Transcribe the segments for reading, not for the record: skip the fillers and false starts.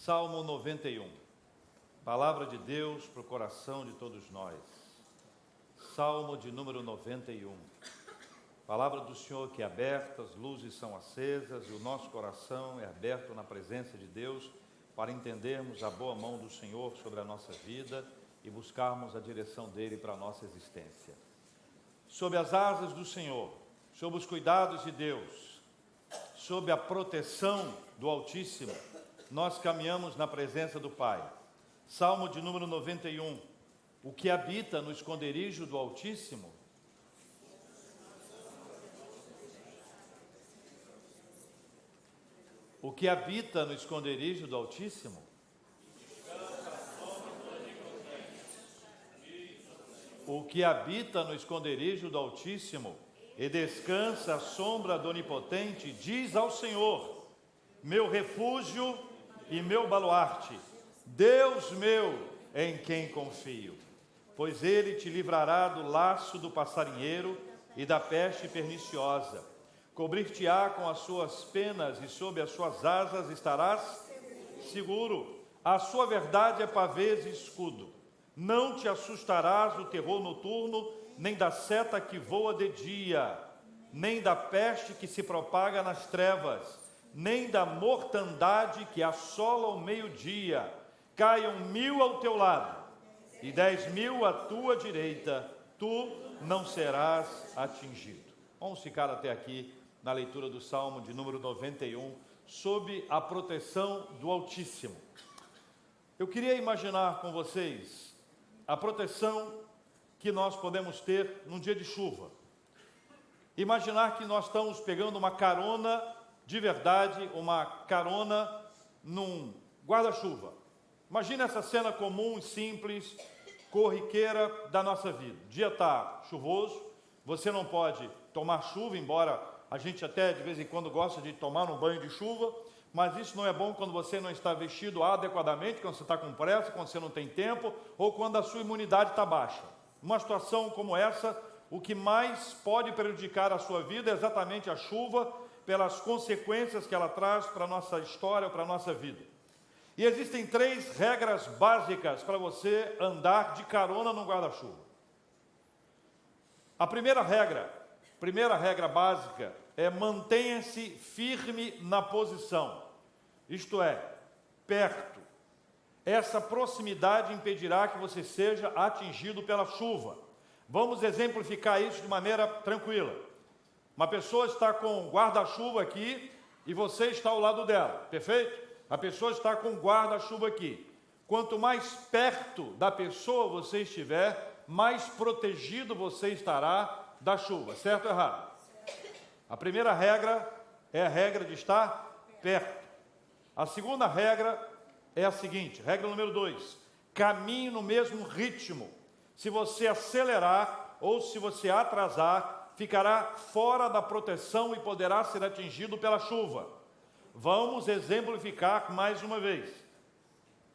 Salmo 91, palavra de Deus para o coração de todos nós. Salmo de número 91, palavra do Senhor que é aberta, as luzes são acesas e o nosso coração é aberto na presença de Deus para entendermos a boa mão do Senhor sobre a nossa vida e buscarmos a direção dEle para a nossa existência. Sob as asas do Senhor, sob os cuidados de Deus, sob a proteção do Altíssimo, nós caminhamos na presença do Pai. Salmo de número 91. O que habita no esconderijo do Altíssimo? O que habita no esconderijo do Altíssimo? O que habita no esconderijo do Altíssimo e descansa à sombra do Onipotente, diz ao Senhor: meu refúgio e meu baluarte, Deus meu em quem confio. Pois Ele te livrará do laço do passarinheiro e da peste perniciosa. Cobrir-te-á com as suas penas e sob as suas asas estarás seguro. A sua verdade é pavês e escudo. Não te assustarás do terror noturno, nem da seta que voa de dia, nem da peste que se propaga nas trevas, nem da mortandade que assola ao meio-dia. Caiam 1000 ao teu lado e 10.000 à tua direita, tu não serás atingido. Vamos ficar até aqui na leitura do Salmo de número 91, sob a proteção do Altíssimo. Eu queria imaginar com vocês a proteção que nós podemos ter num dia de chuva. Imaginar que nós estamos pegando uma carona de verdade, uma carona num guarda-chuva. Imagina essa cena comum e simples, corriqueira da nossa vida. O dia está chuvoso, você não pode tomar chuva, embora a gente até de vez em quando gosta de tomar um banho de chuva, mas isso não é bom quando você não está vestido adequadamente, quando você está com pressa, quando você não tem tempo, ou quando a sua imunidade está baixa. Numa situação como essa, o que mais pode prejudicar a sua vida é exatamente a chuva, pelas consequências que ela traz para a nossa história, para a nossa vida. E existem 3 regras básicas para você andar de carona no guarda-chuva. A primeira regra básica é mantenha-se firme na posição, isto é, perto. Essa proximidade impedirá que você seja atingido pela chuva. Vamos exemplificar isso de maneira tranquila. Uma pessoa está com guarda-chuva aqui e você está ao lado dela, perfeito? A pessoa está com guarda-chuva aqui. Quanto mais perto da pessoa você estiver, mais protegido você estará da chuva, certo ou errado? A primeira regra é a regra de estar perto. A segunda regra é a seguinte, regra número 2, caminhe no mesmo ritmo. Se você acelerar ou se você atrasar, ficará fora da proteção e poderá ser atingido pela chuva. Vamos exemplificar mais uma vez.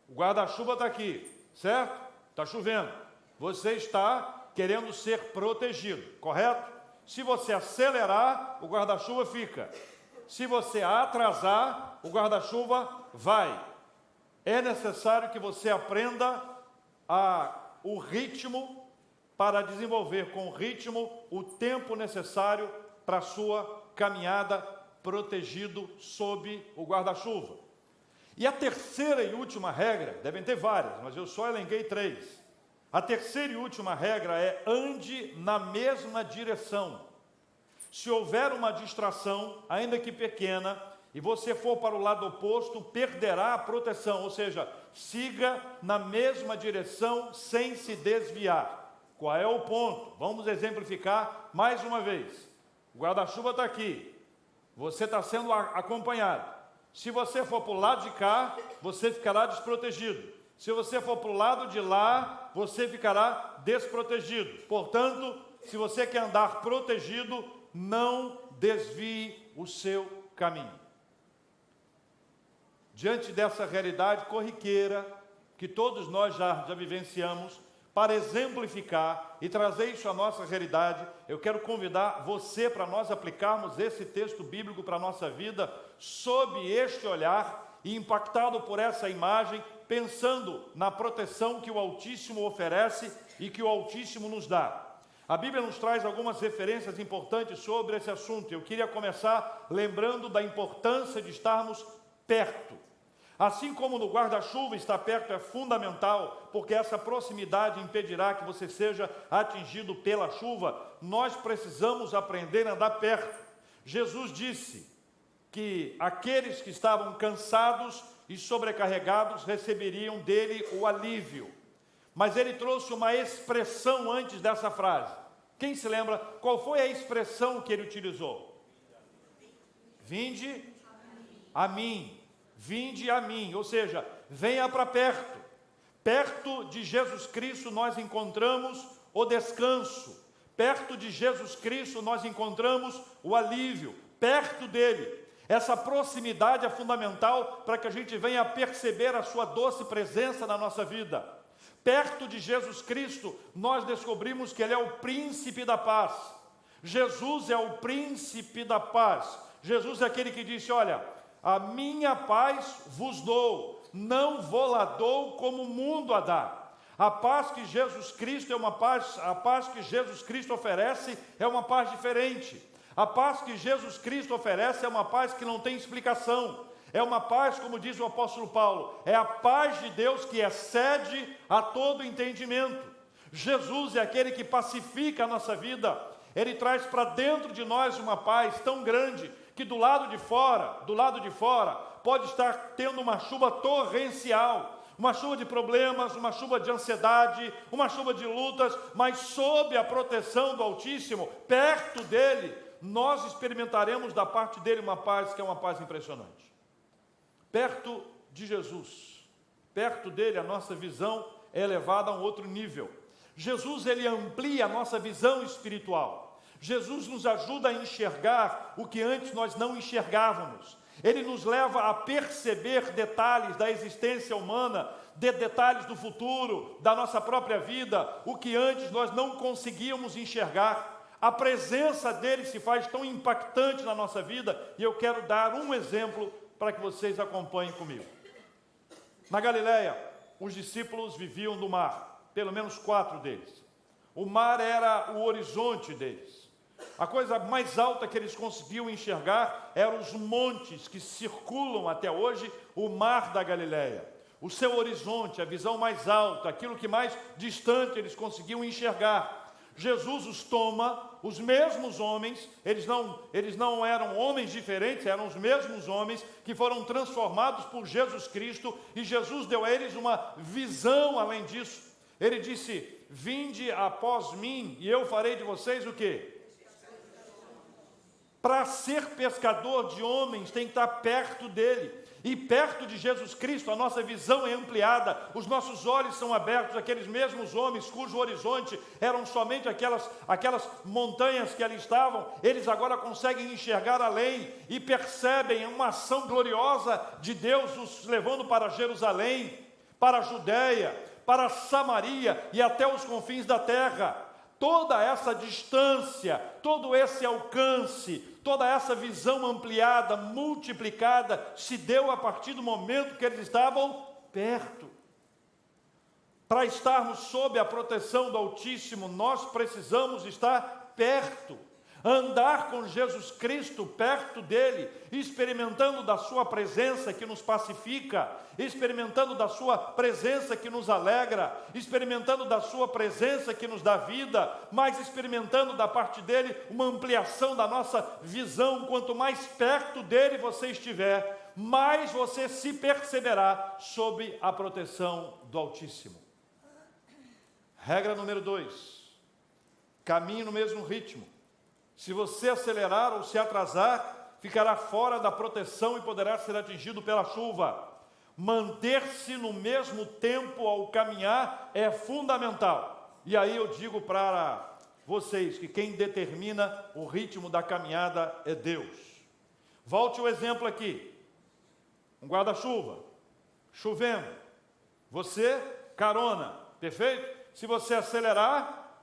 O guarda-chuva está aqui, certo? Está chovendo. Você está querendo ser protegido, correto? Se você acelerar, o guarda-chuva fica. Se você atrasar, o guarda-chuva vai. É necessário que você aprenda o ritmo para desenvolver com ritmo o tempo necessário para a sua caminhada protegido sob o guarda-chuva. E a terceira e última regra, devem ter várias, mas eu só elenquei 3. A terceira e última regra é ande na mesma direção. Se houver uma distração, ainda que pequena, e você for para o lado oposto, perderá a proteção, ou seja, siga na mesma direção sem se desviar. Qual é o ponto? Vamos exemplificar mais uma vez. O guarda-chuva está aqui. Você está sendo acompanhado. Se você for para o lado de cá, você ficará desprotegido. Se você for para o lado de lá, você ficará desprotegido. Portanto, se você quer andar protegido, não desvie o seu caminho. Diante dessa realidade corriqueira, que todos nós já vivenciamos, para exemplificar e trazer isso à nossa realidade, eu quero convidar você para nós aplicarmos esse texto bíblico para a nossa vida sob este olhar e impactado por essa imagem, pensando na proteção que o Altíssimo oferece e que o Altíssimo nos dá. A Bíblia nos traz algumas referências importantes sobre esse assunto. Eu queria começar lembrando da importância de estarmos perto. Assim como no guarda-chuva estar perto é fundamental, porque essa proximidade impedirá que você seja atingido pela chuva, nós precisamos aprender a andar perto. Jesus disse que aqueles que estavam cansados e sobrecarregados receberiam dele o alívio. Mas ele trouxe uma expressão antes dessa frase. Quem se lembra qual foi a expressão que ele utilizou? Vinde a mim. Vinde a mim, ou seja, venha para perto. Perto de Jesus Cristo nós encontramos o descanso. Perto de Jesus Cristo nós encontramos o alívio. Perto dele. Essa proximidade é fundamental para que a gente venha a perceber a sua doce presença na nossa vida. Perto de Jesus Cristo, nós descobrimos que ele é o príncipe da paz. Jesus é o príncipe da paz. Jesus é aquele que disse, olha, a minha paz vos dou, não vou-la dou como o mundo a dá. A paz que Jesus Cristo é uma paz, a paz que Jesus Cristo oferece é uma paz diferente. A paz que Jesus Cristo oferece é uma paz que não tem explicação. É uma paz, como diz o apóstolo Paulo, é a paz de Deus que excede a todo entendimento. Jesus é aquele que pacifica a nossa vida. Ele traz para dentro de nós uma paz tão grande que do lado de fora, pode estar tendo uma chuva torrencial, uma chuva de problemas, uma chuva de ansiedade, uma chuva de lutas, mas sob a proteção do Altíssimo, perto dele, nós experimentaremos da parte dele uma paz que é uma paz impressionante. Perto de Jesus, perto dele a nossa visão é elevada a um outro nível. Jesus, ele amplia a nossa visão espiritual. Jesus nos ajuda a enxergar o que antes nós não enxergávamos. Ele nos leva a perceber detalhes da existência humana, detalhes do futuro, da nossa própria vida, o que antes nós não conseguíamos enxergar. A presença dele se faz tão impactante na nossa vida, e eu quero dar um exemplo para que vocês acompanhem comigo. Na Galileia, os discípulos viviam no mar, pelo menos 4 deles. O mar era o horizonte deles. A coisa mais alta que eles conseguiam enxergar eram os montes que circulam até hoje o mar da Galileia. O seu horizonte, a visão mais alta, aquilo que mais distante eles conseguiam enxergar. Jesus os toma, os mesmos homens, eles não eram homens diferentes, eram os mesmos homens que foram transformados por Jesus Cristo, e Jesus deu a eles uma visão além disso. Ele disse, vinde após mim, e eu farei de vocês o quê? Para ser pescador de homens, tem que estar perto dele. E perto de Jesus Cristo, a nossa visão é ampliada, os nossos olhos são abertos. Aqueles mesmos homens cujo horizonte eram somente aquelas montanhas que ali estavam, eles agora conseguem enxergar além e percebem uma ação gloriosa de Deus os levando para Jerusalém, para a Judéia, para Samaria e até os confins da terra. Toda essa distância, todo esse alcance, toda essa visão ampliada, multiplicada, se deu a partir do momento que eles estavam perto. Para estarmos sob a proteção do Altíssimo, nós precisamos estar perto. Andar com Jesus Cristo perto dele, experimentando da sua presença que nos pacifica, experimentando da sua presença que nos alegra, experimentando da sua presença que nos dá vida, mas experimentando da parte dele uma ampliação da nossa visão. Quanto mais perto dele você estiver, mais você se perceberá sob a proteção do Altíssimo. Regra número 2, caminhe no mesmo ritmo. Se você acelerar ou se atrasar, ficará fora da proteção e poderá ser atingido pela chuva. Manter-se no mesmo tempo ao caminhar é fundamental. E aí eu digo para vocês que quem determina o ritmo da caminhada é Deus. Volte o exemplo aqui. Um guarda-chuva, chovendo. Você, carona, perfeito? Se você acelerar,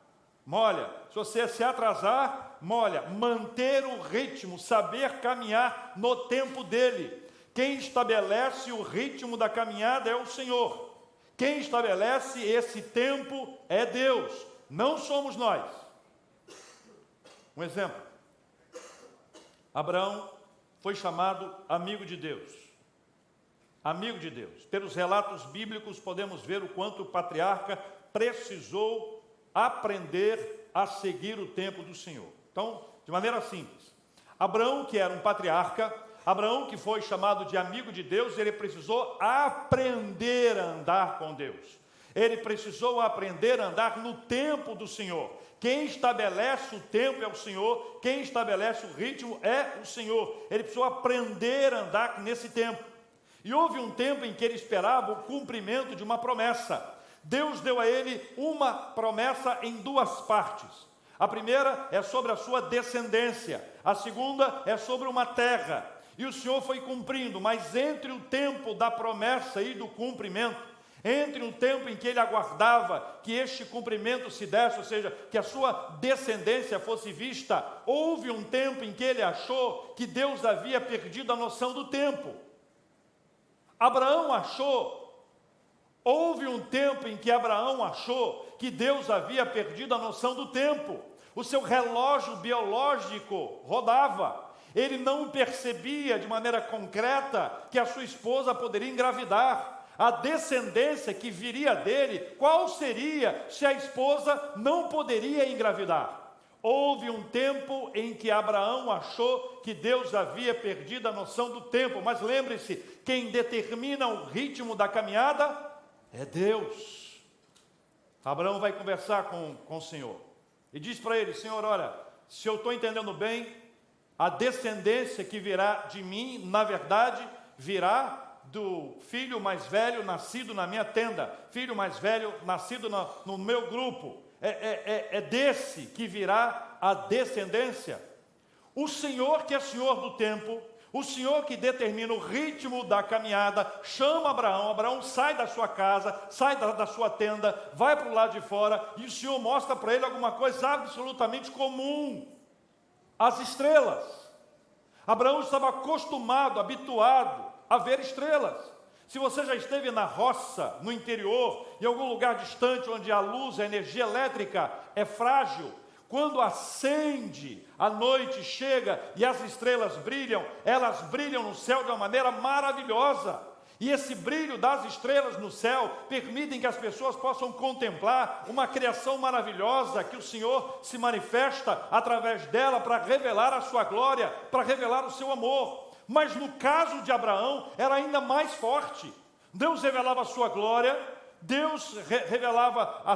molha. Se você se atrasar, molha. Manter o ritmo, saber caminhar no tempo dele. Quem estabelece o ritmo da caminhada é o Senhor. Quem estabelece esse tempo é Deus, não somos nós. Um exemplo. Abraão foi chamado amigo de Deus. Amigo de Deus. Pelos relatos bíblicos podemos ver o quanto o patriarca precisou aprender a seguir o tempo do Senhor. Então, de maneira simples, Abraão, que era um patriarca, Abraão, que foi chamado de amigo de Deus, ele precisou aprender a andar com Deus. Ele precisou aprender a andar no tempo do Senhor. Quem estabelece o tempo é o Senhor, quem estabelece o ritmo é o Senhor. Ele precisou aprender a andar nesse tempo. E houve um tempo em que ele esperava o cumprimento de uma promessa. Deus deu a ele uma promessa em duas partes. A primeira é sobre a sua descendência, a segunda é sobre uma terra. E o Senhor foi cumprindo, mas entre o tempo da promessa e do cumprimento, entre o tempo em que ele aguardava que este cumprimento se desse, ou seja, que a sua descendência fosse vista, houve um tempo em que ele achou que Deus havia perdido a noção do tempo. Abraão achou, houve um tempo em que Abraão achou que Deus havia perdido a noção do tempo. O seu relógio biológico rodava. Ele não percebia de maneira concreta que a sua esposa poderia engravidar. A descendência que viria dele, qual seria se a esposa não poderia engravidar? Houve um tempo em que Abraão achou que Deus havia perdido a noção do tempo, mas lembre-se, quem determina o ritmo da caminhada é Deus. Abraão vai conversar com o Senhor e diz para ele: Senhor, olha, se eu estou entendendo bem, a descendência que virá de mim, na verdade, virá do filho mais velho nascido na minha tenda, filho mais velho nascido no meu grupo. É desse que virá a descendência. O Senhor, que é Senhor do tempo, o Senhor que determina o ritmo da caminhada, chama Abraão. Abraão sai da sua casa, sai da sua tenda, vai para o lado de fora, e o Senhor mostra para ele alguma coisa absolutamente comum: as estrelas. Abraão estava acostumado, habituado a ver estrelas. Se você já esteve na roça, no interior, em algum lugar distante, onde a luz, a energia elétrica é frágil, quando acende, a noite chega e as estrelas brilham, elas brilham no céu de uma maneira maravilhosa. E esse brilho das estrelas no céu permitem que as pessoas possam contemplar uma criação maravilhosa que o Senhor se manifesta através dela para revelar a sua glória, para revelar o seu amor. Mas no caso de Abraão era ainda mais forte. Deus revelava a sua glória, Deus revelava a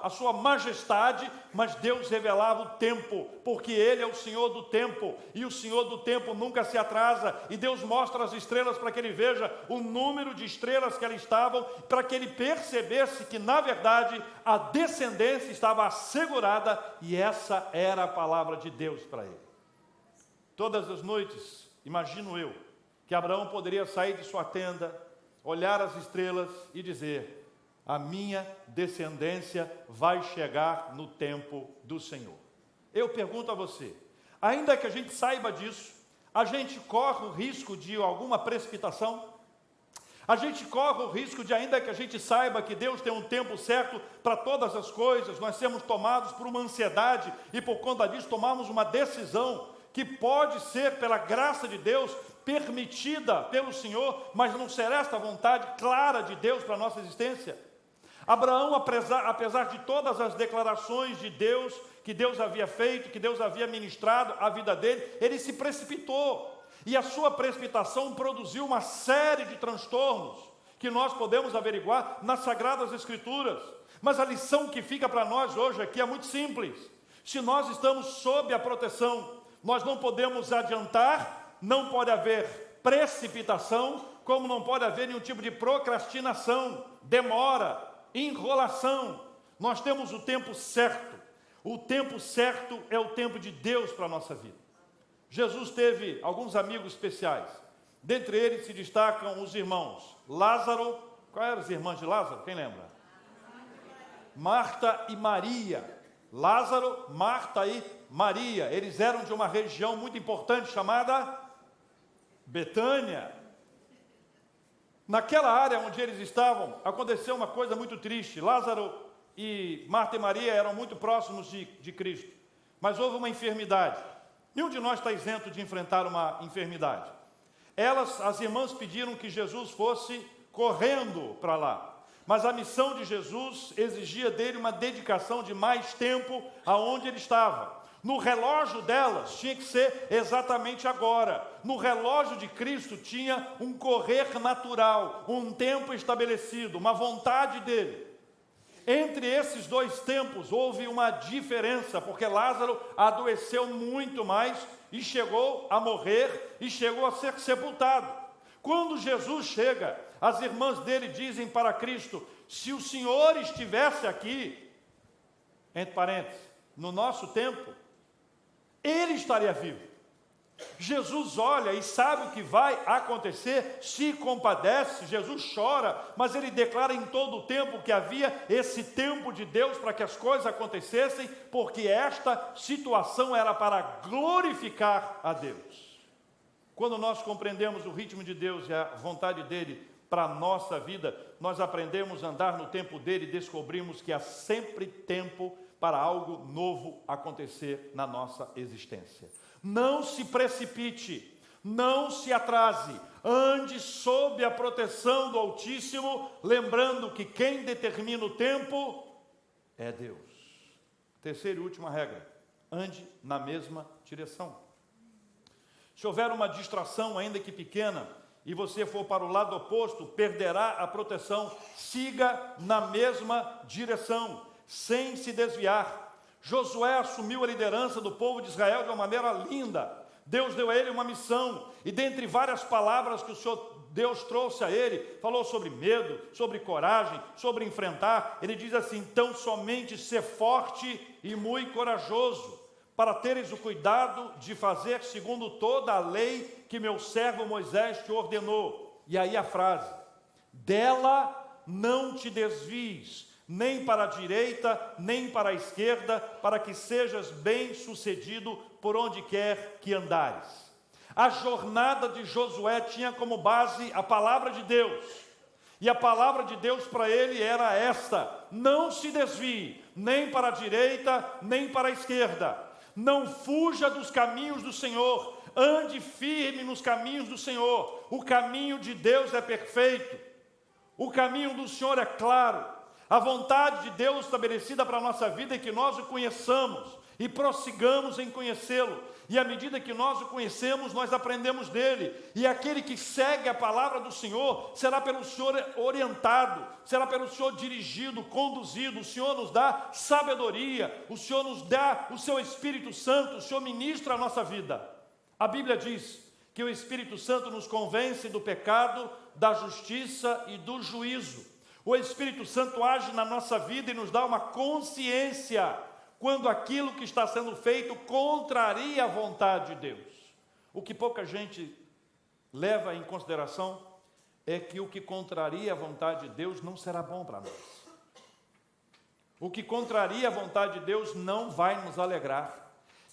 sua majestade, mas Deus revelava o tempo, porque Ele é o Senhor do tempo, e o Senhor do tempo nunca se atrasa, e Deus mostra as estrelas para que ele veja o número de estrelas que ali estavam, para que ele percebesse que, na verdade, a descendência estava assegurada, e essa era a palavra de Deus para ele. Todas as noites, imagino eu, que Abraão poderia sair de sua tenda, olhar as estrelas e dizer: a minha descendência vai chegar no tempo do Senhor. Eu pergunto a você, ainda que a gente saiba disso, a gente corre o risco de alguma precipitação? A gente corre o risco de, ainda que a gente saiba que Deus tem um tempo certo para todas as coisas, nós sermos tomados por uma ansiedade e por conta disso tomarmos uma decisão que pode ser, pela graça de Deus, permitida pelo Senhor, mas não será esta vontade clara de Deus para a nossa existência? Abraão, apesar de todas as declarações de Deus, que Deus havia feito, que Deus havia ministrado à vida dele, ele se precipitou, e a sua precipitação produziu uma série de transtornos, que nós podemos averiguar nas Sagradas Escrituras. Mas a lição que fica para nós hoje aqui é muito simples: se nós estamos sob a proteção, nós não podemos adiantar, não pode haver precipitação, como não pode haver nenhum tipo de procrastinação, demora, enrolação. Nós temos o tempo certo. O tempo certo é o tempo de Deus para a nossa vida. Jesus teve alguns amigos especiais. Dentre eles se destacam os irmãos Lázaro. Qual eram os irmãos de Lázaro? Quem lembra? Marta e Maria. Lázaro, Marta e Maria. Eles eram de uma região muito importante chamada Betânia. Naquela área onde eles estavam, aconteceu uma coisa muito triste. Lázaro e Marta e Maria eram muito próximos de Cristo, mas houve uma enfermidade. Nenhum de nós está isento de enfrentar uma enfermidade. As irmãs pediram que Jesus fosse correndo para lá, mas a missão de Jesus exigia dele uma dedicação de mais tempo aonde ele estava. No relógio delas tinha que ser exatamente agora. No relógio de Cristo tinha um correr natural, um tempo estabelecido, uma vontade dele. Entre esses dois tempos houve uma diferença, porque Lázaro adoeceu muito mais e chegou a morrer e chegou a ser sepultado. Quando Jesus chega, as irmãs dele dizem para Cristo: se o Senhor estivesse aqui, entre parênteses, no nosso tempo, ele estaria vivo. Jesus olha e sabe o que vai acontecer, se compadece, Jesus chora, mas ele declara em todo o tempo que havia esse tempo de Deus para que as coisas acontecessem, porque esta situação era para glorificar a Deus. Quando nós compreendemos o ritmo de Deus e a vontade dele para a nossa vida, nós aprendemos a andar no tempo dele e descobrimos que há sempre tempo para algo novo acontecer na nossa existência. Não se precipite, não se atrase, ande sob a proteção do Altíssimo, lembrando que quem determina o tempo é Deus. Terceira e última regra: ande na mesma direção. Se houver uma distração, ainda que pequena, e você for para o lado oposto, perderá a proteção. Siga na mesma direção, sem se desviar. Josué assumiu a liderança do povo de Israel de uma maneira linda. Deus deu a ele uma missão, e dentre várias palavras que o Senhor Deus trouxe a ele, falou sobre medo, sobre coragem, sobre enfrentar. Ele diz assim: então somente ser forte e muito corajoso, para teres o cuidado de fazer segundo toda a lei que meu servo Moisés te ordenou. E aí a frase: dela não te desvies, nem para a direita, nem para a esquerda, para que sejas bem-sucedido por onde quer que andares. A jornada de Josué tinha como base a palavra de Deus, e a palavra de Deus para ele era esta: não se desvie, nem para a direita, nem para a esquerda, não fuja dos caminhos do Senhor, ande firme nos caminhos do Senhor. O caminho de Deus é perfeito, o caminho do Senhor é claro. A vontade de Deus estabelecida para a nossa vida é que nós o conheçamos e prossigamos em conhecê-lo. E à medida que nós o conhecemos, nós aprendemos dele. E aquele que segue a palavra do Senhor será pelo Senhor orientado, será pelo Senhor dirigido, conduzido. O Senhor nos dá sabedoria, o Senhor nos dá o seu Espírito Santo, o Senhor ministra a nossa vida. A Bíblia diz que o Espírito Santo nos convence do pecado, da justiça e do juízo. O Espírito Santo age na nossa vida e nos dá uma consciência quando aquilo que está sendo feito contraria a vontade de Deus. O que pouca gente leva em consideração é que o que contraria a vontade de Deus não será bom para nós. O que contraria a vontade de Deus não vai nos alegrar.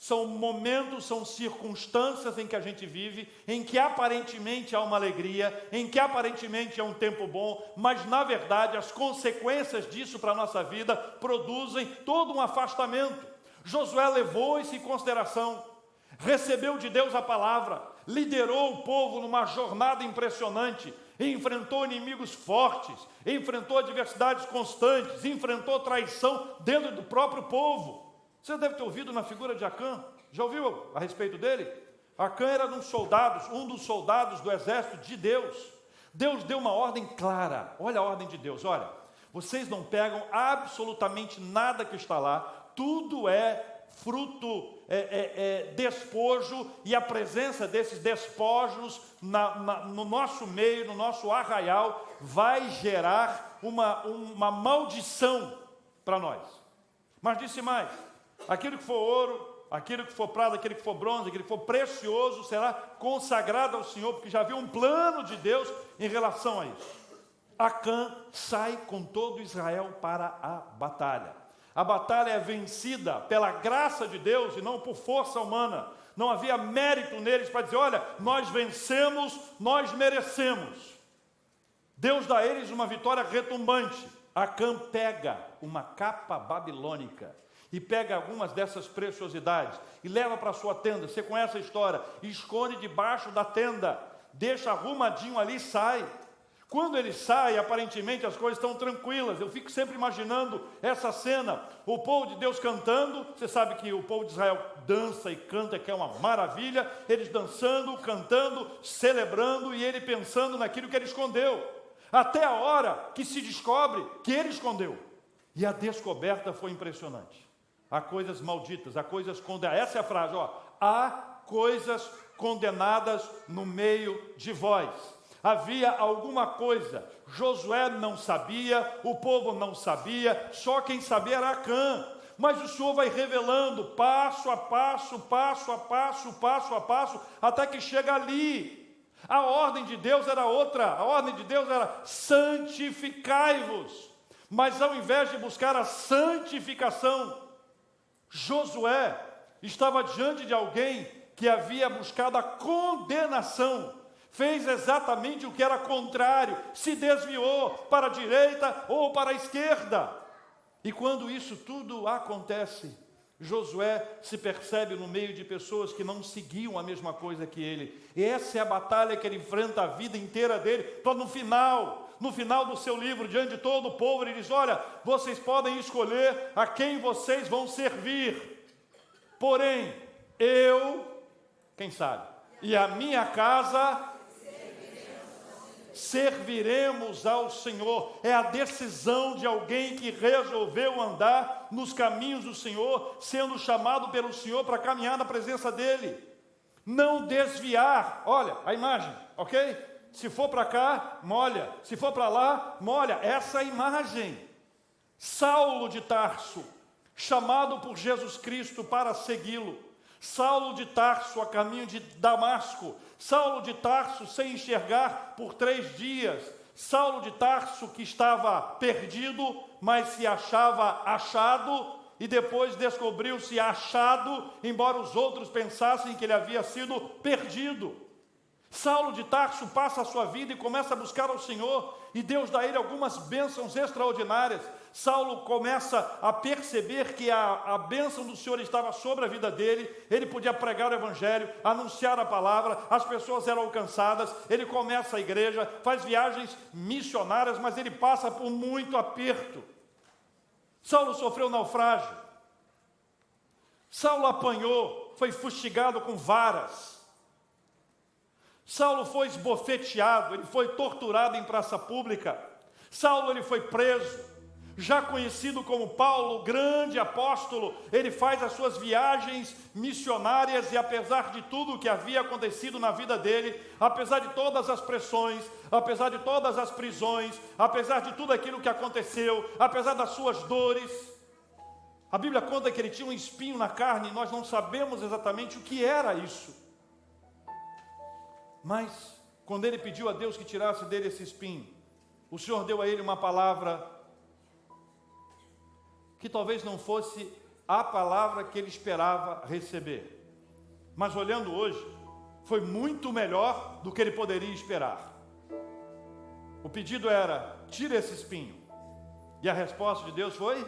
São momentos, são circunstâncias em que a gente vive, em que aparentemente há uma alegria, em que aparentemente é um tempo bom, mas na verdade as consequências disso para a nossa vida produzem todo um afastamento. Josué levou isso em consideração, recebeu de Deus a palavra, liderou o povo numa jornada impressionante, enfrentou inimigos fortes, enfrentou adversidades constantes, enfrentou traição dentro do próprio povo. Você deve ter ouvido na figura de Acã. Já ouviu a respeito dele? Acã era um dos soldados do exército de Deus. Deus deu uma ordem clara. Olha a ordem de Deus: olha, vocês não pegam absolutamente nada que está lá, tudo é fruto, despojo, e a presença desses despojos no nosso meio, no nosso arraial, vai gerar uma maldição para nós. Mas disse mais: aquilo que for ouro, aquilo que for prata, aquilo que for bronze, aquilo que for precioso, será consagrado ao Senhor, porque já havia um plano de Deus em relação a isso. Acã sai com todo Israel para a batalha. A batalha é vencida pela graça de Deus e não por força humana. Não havia mérito neles para dizer: olha, nós vencemos, nós merecemos. Deus dá a eles uma vitória retumbante. Acã pega uma capa babilônica e pega algumas dessas preciosidades e leva para sua tenda. Você conhece a história? Esconde debaixo da tenda, deixa arrumadinho ali e sai. Quando ele sai, aparentemente as coisas estão tranquilas. Eu fico sempre imaginando essa cena, o povo de Deus cantando. Você sabe que o povo de Israel dança e canta, que é uma maravilha. Eles dançando, cantando, celebrando, e ele pensando naquilo que ele escondeu, até a hora que se descobre que ele escondeu. E a descoberta foi impressionante. Há coisas malditas, há coisas condenadas. Essa é a frase, ó. Há coisas condenadas no meio de vós. Havia alguma coisa, Josué não sabia, o povo não sabia, só quem sabia era Acã. Mas o Senhor vai revelando passo a passo, passo a passo, passo a passo, até que chega ali. A ordem de Deus era outra, a ordem de Deus era santificai-vos. Mas ao invés de buscar a santificação, Josué estava diante de alguém que havia buscado a condenação. Fez exatamente o que era contrário, se desviou para a direita ou para a esquerda. E quando isso tudo acontece, Josué se percebe no meio de pessoas que não seguiam a mesma coisa que ele. E essa é a batalha que ele enfrenta a vida inteira dele. Então no final do seu livro, diante de todo o povo, ele diz: olha, vocês podem escolher a quem vocês vão servir. Porém, eu, quem sabe, e a minha casa serviremos ao Senhor. É a decisão de alguém que resolveu andar nos caminhos do Senhor, sendo chamado pelo Senhor para caminhar na presença dEle. Não desviar. Olha a imagem, ok? Se for para cá, molha. Se for para lá, molha. Essa é a imagem. Saulo de Tarso, chamado por Jesus Cristo para segui-lo. Saulo de Tarso a caminho de Damasco. Saulo de Tarso sem enxergar por 3 dias. Saulo de Tarso que estava perdido, mas se achava achado, e depois descobriu-se achado, embora os outros pensassem que ele havia sido perdido. Saulo de Tarso passa a sua vida e começa a buscar ao Senhor, e Deus dá a ele algumas bênçãos extraordinárias. Saulo começa a perceber que a bênção do Senhor estava sobre a vida dele. Ele podia pregar o evangelho, anunciar a palavra, as pessoas eram alcançadas. Ele começa a igreja, faz viagens missionárias, mas ele passa por muito aperto. Saulo sofreu naufrágio. Saulo apanhou, foi fustigado com varas. Saulo foi esbofeteado, ele foi torturado em praça pública. Saulo ele foi preso. Já conhecido como Paulo, grande apóstolo, ele faz as suas viagens missionárias, e apesar de tudo o que havia acontecido na vida dele, apesar de todas as pressões, apesar de todas as prisões, apesar de tudo aquilo que aconteceu, apesar das suas dores, a Bíblia conta que ele tinha um espinho na carne, e nós não sabemos exatamente o que era isso. Mas, quando ele pediu a Deus que tirasse dele esse espinho, o Senhor deu a ele uma palavra que talvez não fosse a palavra que ele esperava receber. Mas olhando hoje, foi muito melhor do que ele poderia esperar. O pedido era: tira esse espinho. E a resposta de Deus foi: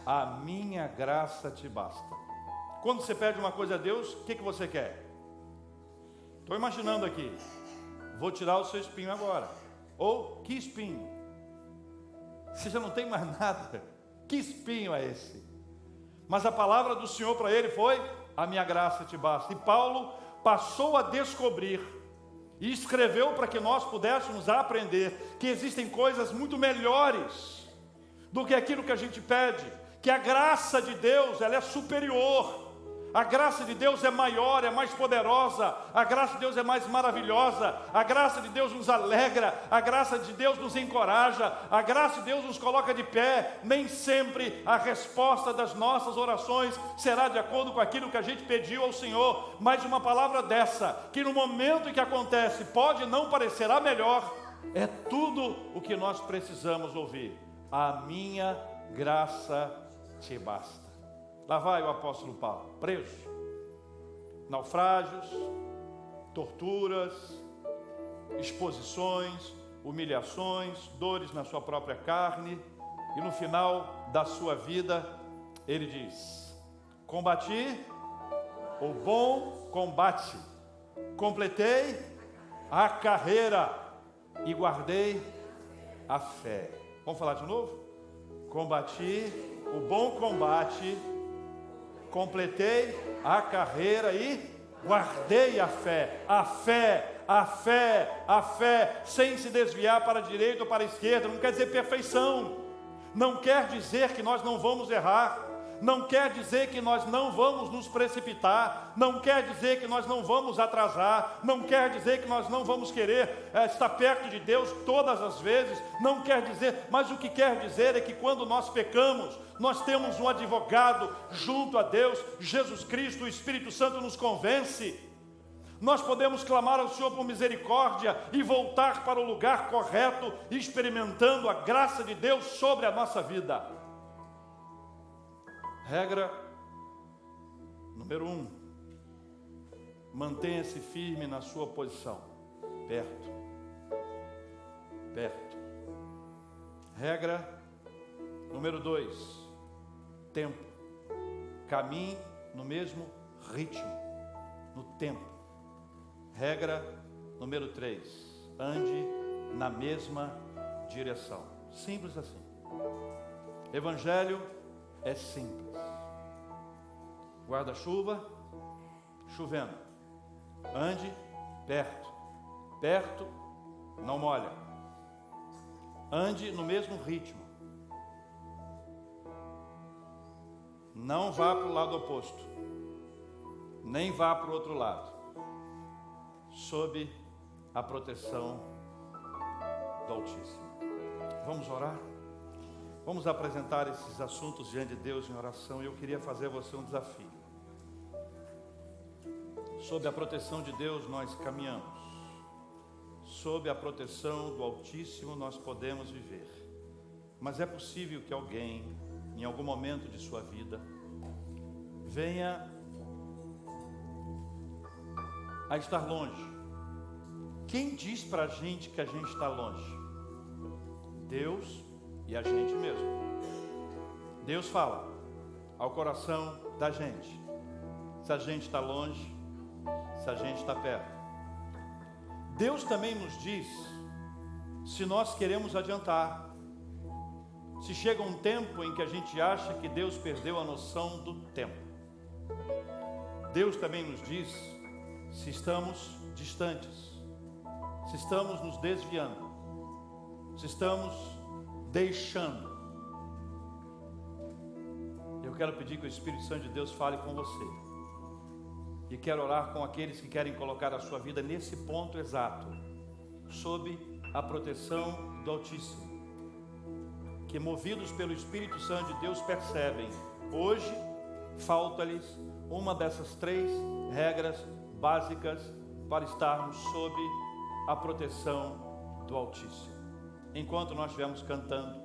a minha graça te basta. Quando você pede uma coisa a Deus, o que você quer? Estou imaginando aqui: vou tirar o seu espinho agora. Ou, que espinho? Você já não tem mais nada. Que espinho é esse? Mas a palavra do Senhor para ele foi: a minha graça te basta. E Paulo passou a descobrir e escreveu para que nós pudéssemos aprender que existem coisas muito melhores do que aquilo que a gente pede, que a graça de Deus, ela é superior. A graça de Deus é maior, é mais poderosa, a graça de Deus é mais maravilhosa, a graça de Deus nos alegra, a graça de Deus nos encoraja, a graça de Deus nos coloca de pé. Nem sempre a resposta das nossas orações será de acordo com aquilo que a gente pediu ao Senhor, mas uma palavra dessa, que no momento em que acontece pode não parecer a melhor, é tudo o que nós precisamos ouvir: a minha graça te basta. Lá vai o apóstolo Paulo, preso, naufrágios, torturas, exposições, humilhações, dores na sua própria carne, e no final da sua vida, ele diz: combati o bom combate, completei a carreira e guardei a fé. Vamos falar de novo? Combati o bom combate, completei a carreira e guardei a fé. A fé, a fé, a fé, sem se desviar para a direita ou para a esquerda. Não quer dizer perfeição, não quer dizer que nós não vamos errar, não quer dizer que nós não vamos nos precipitar, não quer dizer que nós não vamos atrasar, não quer dizer que nós não vamos querer estar perto de Deus todas as vezes, não quer dizer, mas o que quer dizer é que quando nós pecamos, nós temos um advogado junto a Deus, Jesus Cristo, o Espírito Santo nos convence. Nós podemos clamar ao Senhor por misericórdia e voltar para o lugar correto, experimentando a graça de Deus sobre a nossa vida. Regra número 1, mantenha-se firme na sua posição, perto. Regra número 2, tempo, caminhe no mesmo ritmo, no tempo. Regra número 3, ande na mesma direção, simples assim. Evangelho é simples. Guarda-chuva, chovendo, ande perto, perto, não molha, ande no mesmo ritmo, não vá para o lado oposto, nem vá para o outro lado, sob a proteção do Altíssimo. Vamos orar? Vamos apresentar esses assuntos diante de Deus em oração, e eu queria fazer a você um desafio. Sob a proteção de Deus nós caminhamos, sob a proteção do Altíssimo nós podemos viver, mas é possível que alguém, em algum momento de sua vida, venha a estar longe. Quem diz para a gente que a gente está longe? Deus e a gente mesmo. Deus fala ao coração da gente, se a gente está longe, se a gente está perto. Deus também nos diz se nós queremos adiantar, se chega um tempo em que a gente acha que Deus perdeu a noção do tempo. Deus também nos diz se estamos distantes, se estamos nos desviando, se estamos deixando. Eu quero pedir que o Espírito Santo de Deus fale com você, e quero orar com aqueles que querem colocar a sua vida nesse ponto exato, sob a proteção do Altíssimo, que movidos pelo Espírito Santo de Deus percebem, hoje falta-lhes uma dessas 3 regras básicas para estarmos sob a proteção do Altíssimo. Enquanto nós estivermos cantando,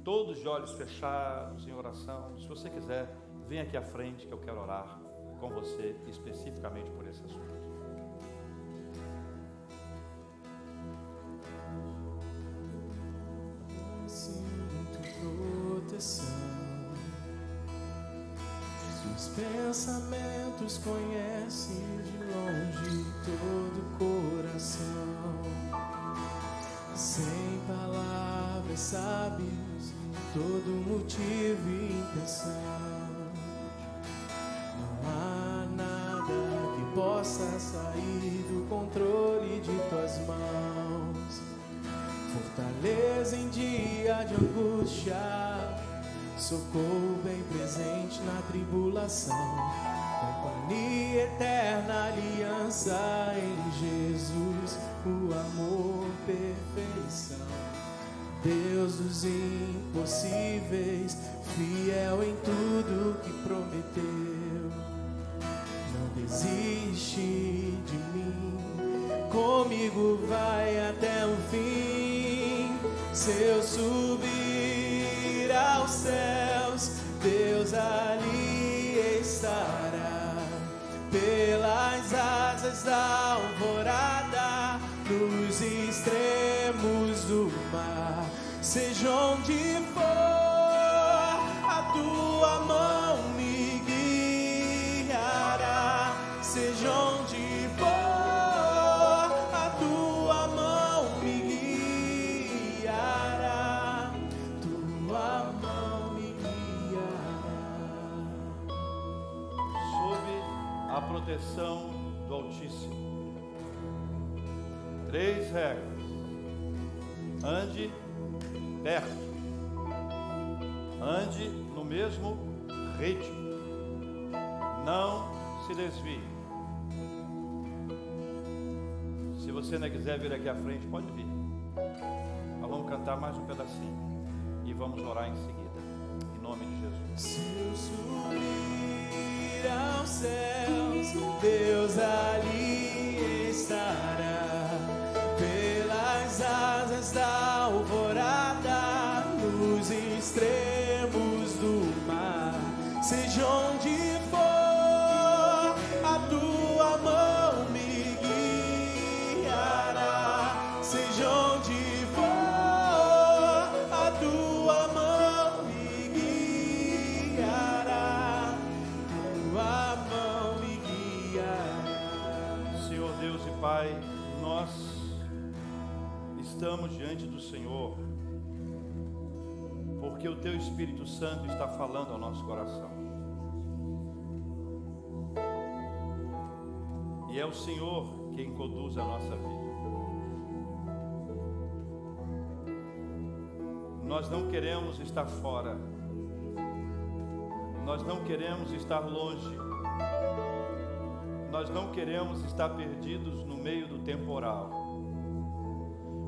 todos de olhos fechados em oração, se você quiser, vem aqui à frente que eu quero orar com você especificamente por esse assunto. Sinto proteção, seus pensamentos conhece de longe todo o coração. Sem palavras sabes todo motivo e intenção. Não há nada que possa sair do controle de tuas mãos. Fortaleza em dia de angústia, socorro bem presente na tribulação. Companhia eterna, aliança em Jesus, o amor, perfeição. Deus dos impossíveis, fiel em tudo que prometeu. Não desiste de mim, comigo vai até o fim. Se eu subir aos céus, Deus ali estará. Pelas asas da alvorada, nos mar. Seja onde for, a tua mão me guiará. Seja onde for, a tua mão me guiará. Tua mão me guiará. Sob a proteção do Altíssimo. 3 regras. Ande perto. Ande no mesmo ritmo. Não se desvie. Se você não quiser vir aqui à frente, pode vir. Nós vamos cantar mais um pedacinho e vamos orar em seguida. Em nome de Jesus. Se eu subir aos céus, Deus ali estará. Pelas asas da alvorada, nos extremos do mar. Seja onde for, a tua mão me guiará. Seja onde for, a tua mão me guiará. Tua mão me guiará. Senhor Deus e Pai, nós estamos diante do Senhor porque o Teu Espírito Santo está falando ao nosso coração. E é o Senhor quem conduz a nossa vida. Nós não queremos estar fora. Nós não queremos estar longe. Nós não queremos estar perdidos no meio do temporal.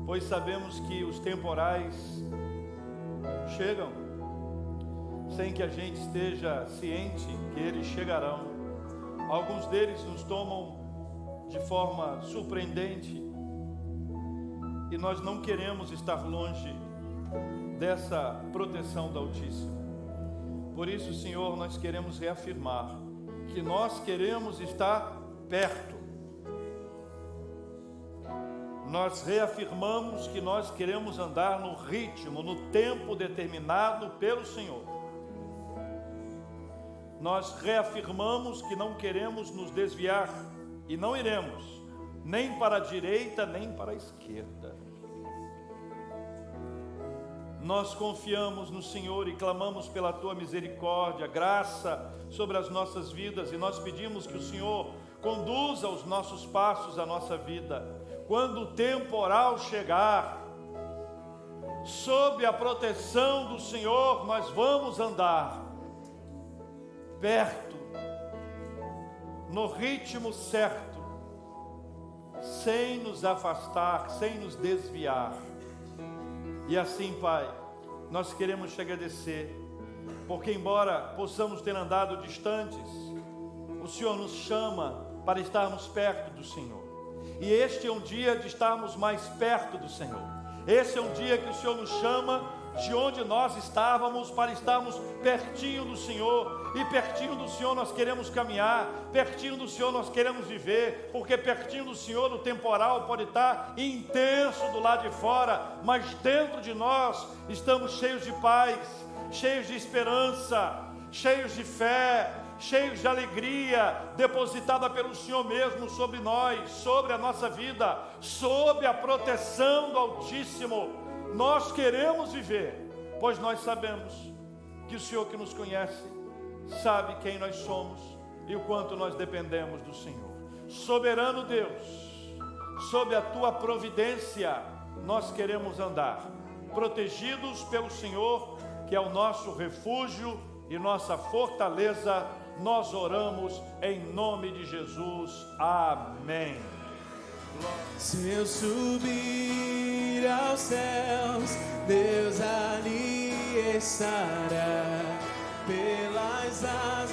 Pois sabemos que os temporais chegam sem que a gente esteja ciente que eles chegarão. Alguns deles nos tomam de forma surpreendente e nós não queremos estar longe dessa proteção do Altíssimo. Por isso, Senhor, nós queremos reafirmar que nós queremos estar perto. Nós reafirmamos que nós queremos andar no ritmo, no tempo determinado pelo Senhor. Nós reafirmamos que não queremos nos desviar e não iremos nem para a direita nem para a esquerda. Nós confiamos no Senhor e clamamos pela Tua misericórdia, graça sobre as nossas vidas, e nós pedimos que o Senhor conduza os nossos passos, a nossa vida. Quando o temporal chegar, sob a proteção do Senhor, nós vamos andar perto, no ritmo certo, sem nos afastar, sem nos desviar. E assim, Pai, nós queremos te agradecer, porque embora possamos ter andado distantes, o Senhor nos chama para estarmos perto do Senhor. E este é um dia de estarmos mais perto do Senhor. Esse é um dia que o Senhor nos chama de onde nós estávamos para estarmos pertinho do Senhor. E pertinho do Senhor nós queremos caminhar, pertinho do Senhor nós queremos viver, porque pertinho do Senhor o temporal pode estar intenso do lado de fora, mas dentro de nós estamos cheios de paz, cheios de esperança, cheios de fé, cheios de alegria, depositada pelo Senhor mesmo sobre nós, sobre a nossa vida, sob a proteção do Altíssimo. Nós queremos viver, pois nós sabemos que o Senhor que nos conhece, sabe quem nós somos e o quanto nós dependemos do Senhor. Soberano Deus, sob a Tua providência, nós queremos andar, protegidos pelo Senhor, que é o nosso refúgio e nossa fortaleza. Nós oramos em nome de Jesus. Amém. Se eu subir aos céus, Deus ali estará. Pelas asas